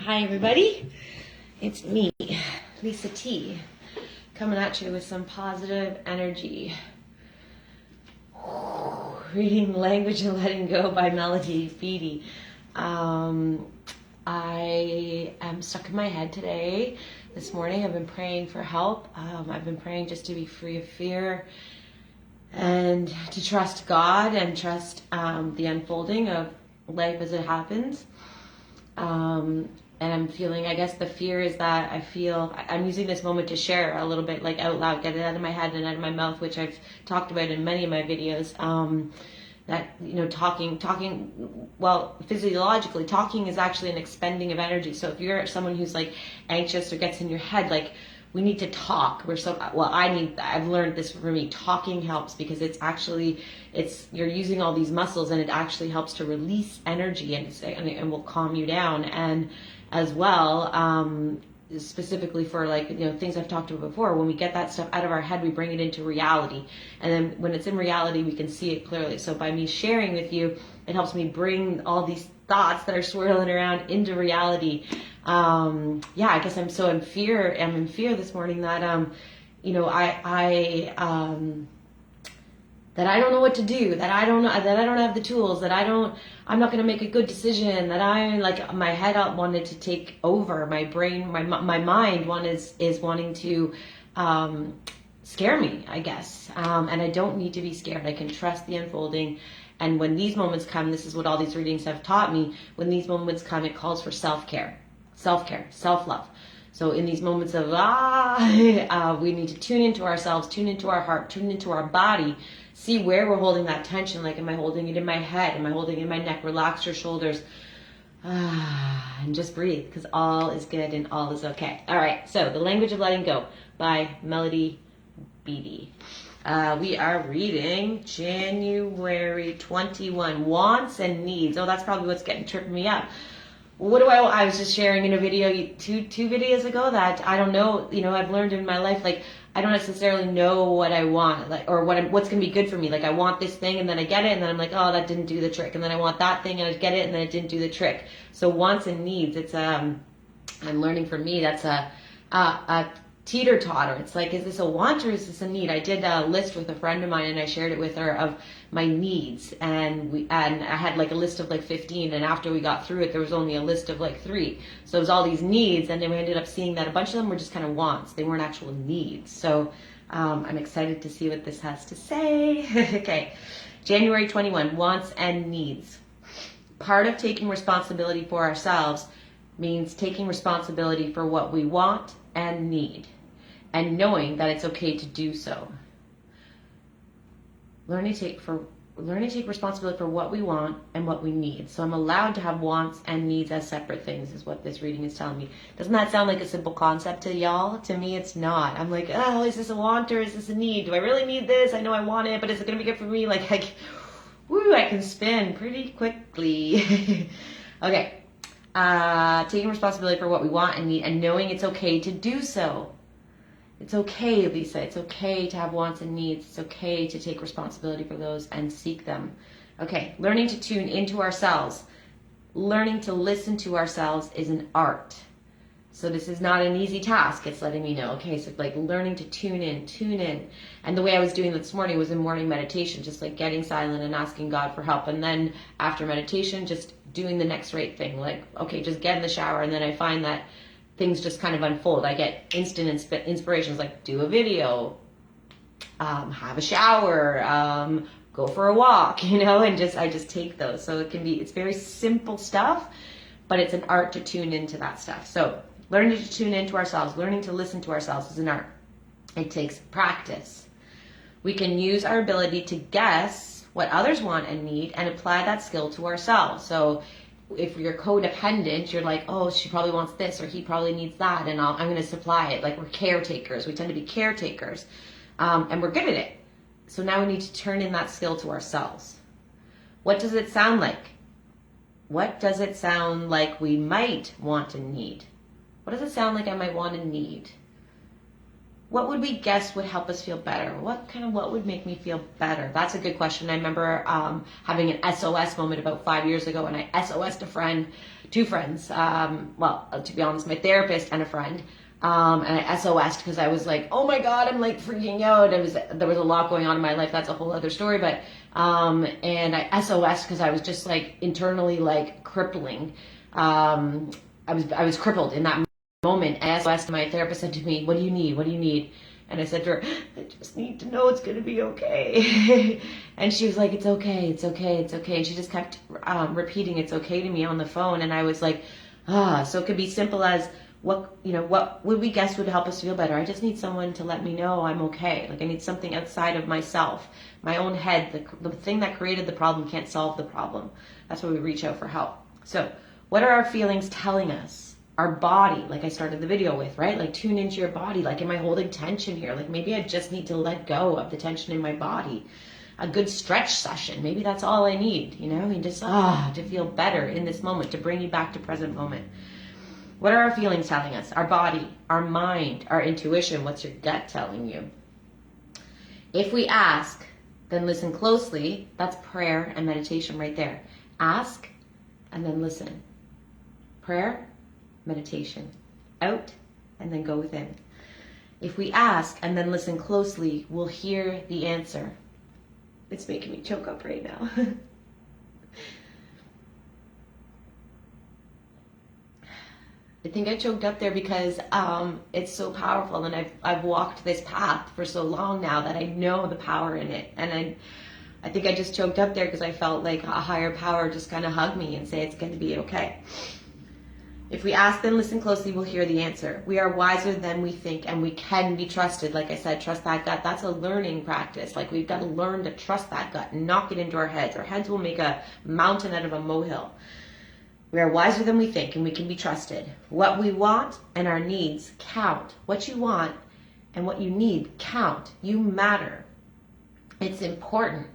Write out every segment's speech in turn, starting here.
Hi everybody, it's me, LisaT, coming at you with some positive energy. Reading Language and Letting Go by Beattie. I am stuck in my head today. This morning I've been praying for help. I've been praying just to be free of fear and to trust God and trust the unfolding of life as it happens. And I'm feeling, I guess the fear is that I'm using this moment to share a little bit, like out loud, get it out of my head and out of my mouth, which I've talked about in many of my videos. That, you know, talking, well, physiologically, talking is actually an expending of energy. So if you're someone who's like anxious or gets in your head, like, we need to talk. I've learned this for me. Talking helps because you're using all these muscles and it actually helps to release energy and will calm you down. And as well, specifically for, like, you know, things I've talked about before, when we get that stuff out of our head, we bring it into reality. And then when it's in reality, we can see it clearly. So by me sharing with you, it helps me bring all these thoughts that are swirling around into reality. I guess I'm in fear this morning that, you know, that I don't know what to do, that I don't have the tools, that I'm not going to make a good decision, that my head wanted to take over, my brain, my mind is wanting to, scare me, I guess. And I don't need to be scared. I can trust the unfolding. And when these moments come, this is what all these readings have taught me. When these moments come, it calls for self-care, self-love. So in these moments of, we need to tune into ourselves, tune into our heart, tune into our body, see where we're holding that tension. Like, am I holding it in my head? Am I holding it in my neck? Relax your shoulders. And just breathe, because all is good and all is okay. All right, so The Language of Letting Go by Beattie. We are reading January 21, Wants and Needs. Oh, that's probably what's tripping me up. I was just sharing in a video two videos ago that I don't know, you know, I've learned in my life, like, I don't necessarily know what I want, like, or what's going to be good for me. Like, I want this thing and then I get it and then I'm like, oh, that didn't do the trick. And then I want that thing and I get it and then it didn't do the trick. So wants and needs, it's, I'm learning for me, that's a teeter-totter. It's like, is this a want or is this a need? I did a list with a friend of mine and I shared it with her of my needs, and I had like a list of like 15, and after we got through it there was only a list of like 3. So it was all these needs, and then we ended up seeing that a bunch of them were just kind of wants. They weren't actual needs. So I'm excited to see what this has to say. Okay, January 21, Wants and Needs. Part of taking responsibility for ourselves means taking responsibility for what we want and need, and knowing that it's okay to do so. Learning to take responsibility for what we want and what we need. So I'm allowed to have wants and needs as separate things, is what this reading is telling me. Doesn't that sound like a simple concept to y'all? To me, it's not. I'm like, oh, is this a want or is this a need? Do I really need this? I know I want it, but is it going to be good for me? Like, I can spin pretty quickly. Okay. Taking responsibility for what we want and need, and knowing it's okay to do so. It's okay, Lisa. It's okay to have wants and needs. It's okay to take responsibility for those and seek them. Okay, learning to tune into ourselves. Learning to listen to ourselves is an art. So this is not an easy task. It's letting me know. Okay, so like learning to tune in. And the way I was doing this morning was in morning meditation, just like getting silent and asking God for help. And then after meditation, just doing the next right thing. Like, okay, just get in the shower. And then I find that things just kind of unfold. I get instant inspirations, like do a video, have a shower, go for a walk, you know, and I just take those. So it's very simple stuff, but it's an art to tune into that stuff. So learning to tune into ourselves, learning to listen to ourselves is an art. It takes practice. We can use our ability to guess what others want and need and apply that skill to ourselves. So if you're codependent, you're like, oh, she probably wants this or he probably needs that, and I'm going to supply it. Like, we're caretakers. We tend to be caretakers, and we're good at it. So now we need to turn in that skill to ourselves. What does it sound like? What does it sound like we might want and need? What does it sound like I might want and need? what would we guess would help us feel better? What would make me feel better? That's a good question. I remember having an SOS moment about 5 years ago, and I SOS'd a friend, two friends. Well, to be honest, my therapist and a friend. And I SOS'd because I was like, oh my God, I'm like freaking out. There was a lot going on in my life. That's a whole other story. But and I SOS'd because I was just like internally like crippling. I was crippled in that moment. And SOS'd, my therapist said to me, what do you need? What do you need? And I said to her, I just need to know it's going to be okay. And she was like, it's okay, it's okay, it's okay. And she just kept repeating it's okay to me on the phone. And I was like, so it could be simple as, what would we guess would help us feel better? I just need someone to let me know I'm okay. Like I need something outside of myself, my own head. The thing that created the problem can't solve the problem. That's why we reach out for help. So what are our feelings telling us? Our body, like I started the video with, right? Like tune into your body. Like, am I holding tension here? Like maybe I just need to let go of the tension in my body. A good stretch session, maybe that's all I need, and just to feel better in this moment, to bring you back to present moment. What are our feelings telling us? Our body, our mind, our intuition. What's your gut telling you? If we ask, then listen closely. That's prayer and meditation right there. Ask and then listen. Prayer, meditation. Out and then go within. If we ask and then listen closely, we'll hear the answer. It's making me choke up right now. I think I choked up there because it's so powerful, and I've walked this path for so long now that I know the power in it. And I think I just choked up there because I felt like a higher power just kind of hug me and say it's going to be okay. If we ask then listen closely, we'll hear the answer. We are wiser than we think, and we can be trusted. Like I said, trust that gut. That's a learning practice. Like we've got to learn to trust that gut and knock it into our heads. Our heads will make a mountain out of a molehill. We are wiser than we think, and we can be trusted. What we want and our needs count. What you want and what you need count. You matter. It's important.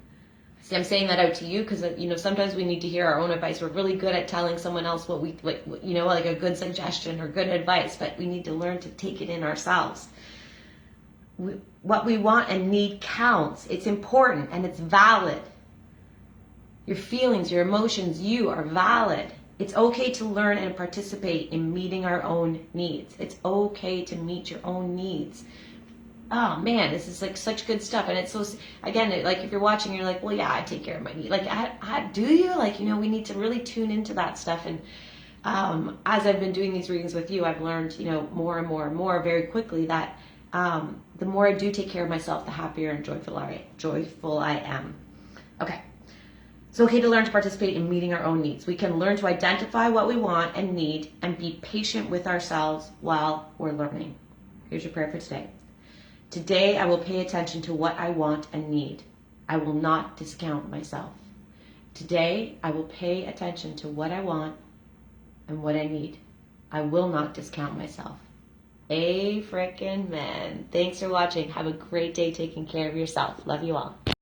See, I'm saying that out to you because, sometimes we need to hear our own advice. We're really good at telling someone else like a good suggestion or good advice, but we need to learn to take it in ourselves. What we want and need counts. It's important and it's valid. Your feelings, your emotions, you are valid. It's okay to learn and participate in meeting our own needs. It's okay to meet your own needs. Oh man, this is like such good stuff. And it's so, again, like if you're watching, you're like, well, yeah, I take care of my needs. Like, do you? Like, we need to really tune into that stuff. And as I've been doing these readings with you, I've learned, more and more and more very quickly that the more I do take care of myself, the happier and joyful I am. Okay. It's okay to learn to participate in meeting our own needs. We can learn to identify what we want and need and be patient with ourselves while we're learning. Here's your prayer for today. Today, I will pay attention to what I want and need. I will not discount myself. Today, I will pay attention to what I want and what I need. I will not discount myself. A frickin' man. Thanks for watching. Have a great day taking care of yourself. Love you all.